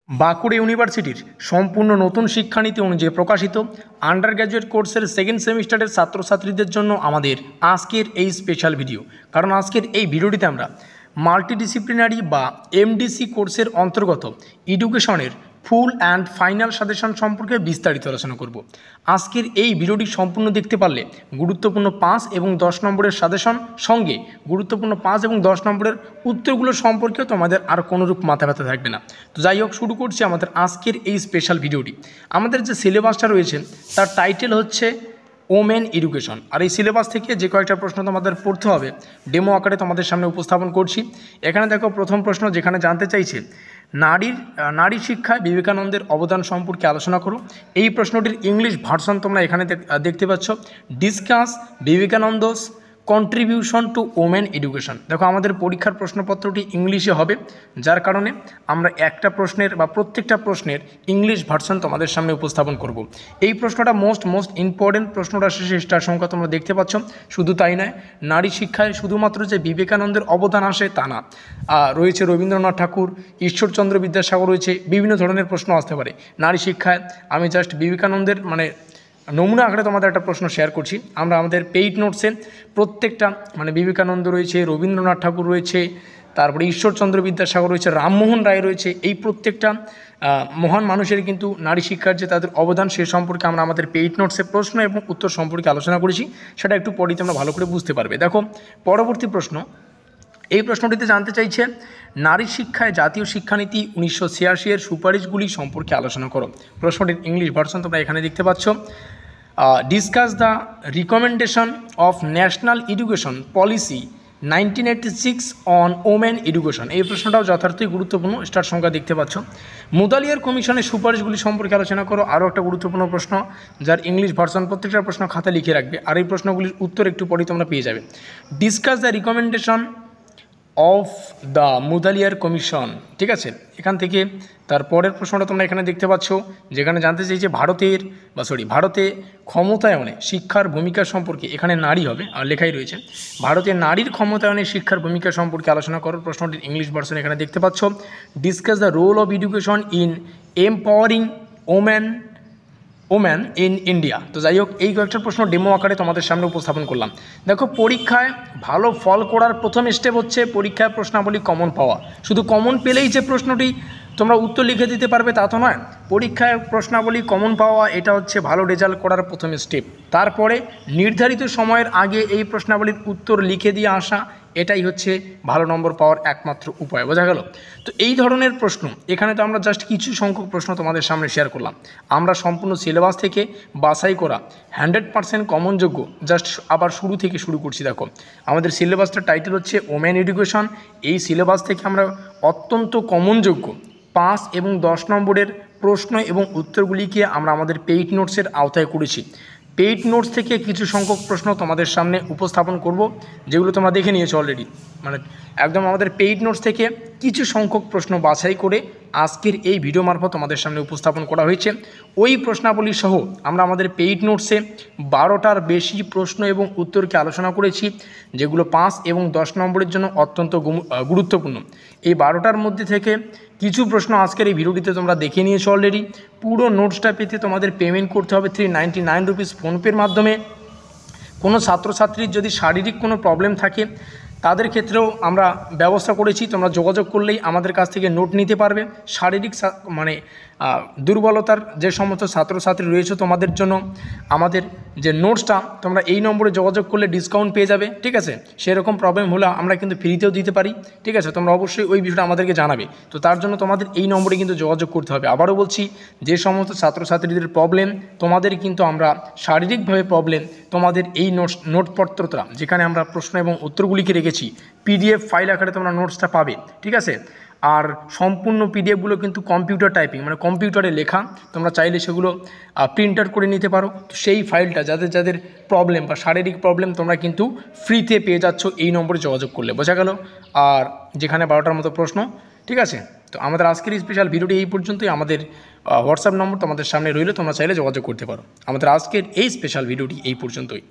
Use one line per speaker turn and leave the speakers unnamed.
বাঁকুড়া ইউনিভার্সিটির সম্পূর্ণ নতুন শিক্ষানীতি অনুযায়ী প্রকাশিত আন্ডার গ্র্যাজুয়েট কোর্সের সেকেন্ড সেমিস্টারের ছাত্রছাত্রীদের জন্য আমাদের আজকের এই স্পেশাল ভিডিও। কারণ আজকের এই ভিডিওটিতে আমরা মাল্টিডিসিপ্লিনারি বা এমডিসি কোর্সের অন্তর্গত এডুকেশনের ফুল অ্যান্ড ফাইনাল সাজেশন সম্পর্কে বিস্তারিত আলোচনা করব। আজকের এই ভিডিওটি সম্পূর্ণ দেখতে পারলে গুরুত্বপূর্ণ 5 এবং 10 নম্বরের সাজেশন সঙ্গে গুরুত্বপূর্ণ 5 এবং 10 নম্বরের উত্তরগুলো সম্পর্কেও তোমাদের আর কোনোরূপ মাথা ব্যথা থাকবে না। তো যাই হোক, শুরু করছি আমাদের আজকের এই স্পেশাল ভিডিওটি। আমাদের যে সিলেবাসটা রয়েছে তার টাইটেল হচ্ছে ওমেন এডুকেশন। আর এই সিলেবাস থেকে যে কয়েকটা প্রশ্ন তোমাদের পড়তে হবে ডেমো আকারে তোমাদের সামনে উপস্থাপন করছি। এখানে দেখো, প্রথম প্রশ্ন যেখানে জানতে চাইছে নারী শিক্ষায় বিবেকানন্দের অবদান সম্পর্কে আলোচনা করো। এই প্রশ্নটির ইংলিশ ভার্সন তোমরা এখানে দেখতে পাচ্ছ, discuss Vivekananda's contribution to women education. দেখো, আমাদের পরীক্ষার প্রশ্নপত্রটি ইংলিশে হবে, যার কারণে আমরা একটা প্রশ্নের বা প্রত্যেকটা প্রশ্নের ইংলিশ ভার্সন তোমাদের সামনে উপস্থাপন করব। এই প্রশ্নটা মোস্ট ইম্পর্টেন্ট প্রশ্নটা শেষে স্টার সংখ্যা তোমরা দেখতে পাচ্ছ। শুধু তাই নয়, নারী শিক্ষায় শুধুমাত্র যে বিবেকানন্দের অবদান আসে তা না, রয়েছে রবীন্দ্রনাথ ঠাকুর, ঈশ্বরচন্দ্র বিদ্যাসাগর, রয়েছে বিভিন্ন ধরনের প্রশ্ন আসতে পারে নারী শিক্ষায়। আমি জাস্ট বিবেকানন্দের নমুনা আকারে তোমাদের একটা প্রশ্ন শেয়ার করছি। আমরা আমাদের পেইড নোটসে প্রত্যেকটা বিবেকানন্দ রয়েছে, রবীন্দ্রনাথ ঠাকুর রয়েছে, তারপরে ঈশ্বরচন্দ্র বিদ্যাসাগর রয়েছে, রামমোহন রায় রয়েছে, এই প্রত্যেকটা মহান মানুষের কিন্তু নারী শিক্ষার যে তাদের অবদান সে সম্পর্কে আমরা আমাদের পেইড নোটসে প্রশ্ন এবং উত্তর সম্পর্কে আলোচনা করেছি। সেটা একটু পরেই তোমরা ভালো করে বুঝতে পারবে। দেখো, পরবর্তী প্রশ্ন, এই প্রশ্নটিতে জানতে চাইছে নারী শিক্ষায় জাতীয় শিক্ষানীতি 1986 এর সুপারিশগুলি সম্পর্কে আলোচনা করো। প্রশ্নটির ইংলিশ ভার্সন তোমরা এখানে দেখতে পাচ্ছ, discuss the recommendation of national education policy 1986 on women education. এই প্রশ্নটাও যথার্থই গুরুত্বপূর্ণ, স্টার সংখ্যা দেখতে পাচ্ছ। মুদালিয়ার কমিশনের সুপারিশগুলি সম্পর্কে আলোচনা করো। আরও একটা গুরুত্বপূর্ণ প্রশ্ন, যার ইংলিশ ভার্সন প্রত্যেকটা প্রশ্ন খাতা লিখে রাখবে, আর এই প্রশ্নগুলির উত্তর একটু পরেই তোমরা পেয়ে যাবে। Discuss the recommendation of the Mudaliar commission. ঠিক আছে, এখান থেকে তার পরের প্রশ্নটা তোমরা এখানে দেখতে পাচ্ছ, যেখানে জানতে চাইছে ভারতে ক্ষমতায়নে শিক্ষার ভূমিকা সম্পর্কে, এখানে নারী হবে আর লেখাই রয়েছে, ভারতে নারীর ক্ষমতায়নে শিক্ষার ভূমিকা সম্পর্কে আলোচনা করো। প্রশ্নটির ইংলিশ ভার্সন এখানে দেখতে পাচ্ছ, discuss the role of education in empowering woman in India. তো যাই হোক, এই কয়েকটা প্রশ্ন ডেমো আকারে তোমাদের সামনে উপস্থাপন করলাম। দেখো, পরীক্ষায় ভালো ফল করার প্রথম স্টেপ হচ্ছে পরীক্ষায় প্রশ্নাবলী কমন পাওয়া। শুধু কমন পেলেই যে প্রশ্নটি তোমরা উত্তর লিখে দিতে পারবে তা তো নয়, পরীক্ষায় প্রশ্নাবলী কমন পাওয়া এটা হচ্ছে ভালো রেজাল্ট করার প্রথম স্টেপ। তারপরে নির্ধারিত সময়ের আগে এই প্রশ্নাবলীর উত্তর লিখে দিয়ে আসা, এটাই হচ্ছে ভালো নম্বর পাওয়ার একমাত্র উপায়। বোঝা গেল? তো এই ধরনের প্রশ্ন এখানে তো আমরা জাস্ট কিছু সংখ্যক প্রশ্ন তোমাদের সামনে শেয়ার করলাম। আমরা সম্পূর্ণ সিলেবাস থেকে বাছাই করা 100% কমনযোগ্য জাস্ট আবার শুরু থেকে শুরু করছি। দেখো, আমাদের সিলেবাসটার টাইটেল হচ্ছে ওমেন এডুকেশন। এই সিলেবাস থেকে আমরা অত্যন্ত কমনযোগ্য 5 এবং 10 নম্বরের প্রশ্ন এবং উত্তরগুলিকে আমরা আমাদের পেইড নোটসের আওতায় করেছি। পেইড নোটস থেকে কিছু সংখ্যক প্রশ্ন তোমাদের সামনে উপস্থাপন করব, যেগুলো তোমরা দেখে নিয়েছো অলরেডি। একদম আমাদের পেইড নোটস থেকে কিছু সংখ্যক প্রশ্ন বাছাই করে আজকের এই ভিডিও মারফত তোমাদের সামনে উপস্থাপন করা হয়েছে। ওই প্রশ্নাবলী সহ আমরা আমাদের পেইড নোটসে 12টার বেশি প্রশ্ন এবং উত্তরকে আলোচনা করেছি, যেগুলো 5 এবং 10 নম্বরের জন্য অত্যন্ত গুরুত্বপূর্ণ। এই 12টার মধ্যে থেকে কিছু প্রশ্ন আজকের এই ভিডিওটিতে তোমরা দেখে নিয়েছো অলরেডি। পুরো নোটসটা পেতে তোমাদের পেমেন্ট করতে হবে 399 রুপিস ফোনপের মাধ্যমে। কোনো ছাত্রছাত্রীর যদি শারীরিক কোনো প্রবলেম থাকে তাদের ক্ষেত্রেও আমরা ব্যবস্থা করেছি, তোমরা যোগাযোগ করলেই আমাদের কাছ থেকে নোট নিতে পারবে। শারীরিক দুর্বলতার যে সমস্ত ছাত্রছাত্রী রয়েছে তোমাদের জন্য আমাদের যে নোটসটা তোমরা এই নম্বরে যোগাযোগ করলে ডিসকাউন্ট পেয়ে যাবে। ঠিক আছে, সেরকম প্রবলেম হলে আমরা কিন্তু ফ্রিতেও দিতে পারি। ঠিক আছে, তোমরা অবশ্যই ওই বিষয়টা আমাদেরকে জানাবে। তো তার জন্য তোমাদের এই নম্বরে কিন্তু যোগাযোগ করতে হবে। আবারও বলছি, যে সমস্ত ছাত্রছাত্রীদের প্রবলেম, তোমাদের কিন্তু আমরা শারীরিকভাবে প্রবলেম, তোমাদের এই নোটপত্রটা যেখানে আমরা প্রশ্ন এবং উত্তরগুলিকে রেখেছি PDF ফাইল আকারে তোমরা নোটসটা পাবে। ঠিক আছে, আর সম্পূর্ণ PDFগুলো কিন্তু কম্পিউটার টাইপিং, কম্পিউটারে লেখা। তোমরা চাইলে সেগুলো প্রিন্ট আউট করে নিতে পারো। তো সেই ফাইলটা যাদের প্রবলেম বা শারীরিক প্রবলেম, তোমরা কিন্তু ফ্রিতে পেয়ে যাচ্ছ এই নম্বরে যোগাযোগ করলে। বোঝা গেল? আর যেখানে 12টার মতো প্রশ্ন। ঠিক আছে, তো আমাদের আজকের স্পেশাল ভিডিওটি এই পর্যন্তই। আমাদের হোয়াটসঅ্যাপ নম্বর তোমাদের সামনে রইলে তোমরা চাইলে যোগাযোগ করতে পারো। আমাদের আজকের এই স্পেশাল ভিডিওটি এই পর্যন্তই।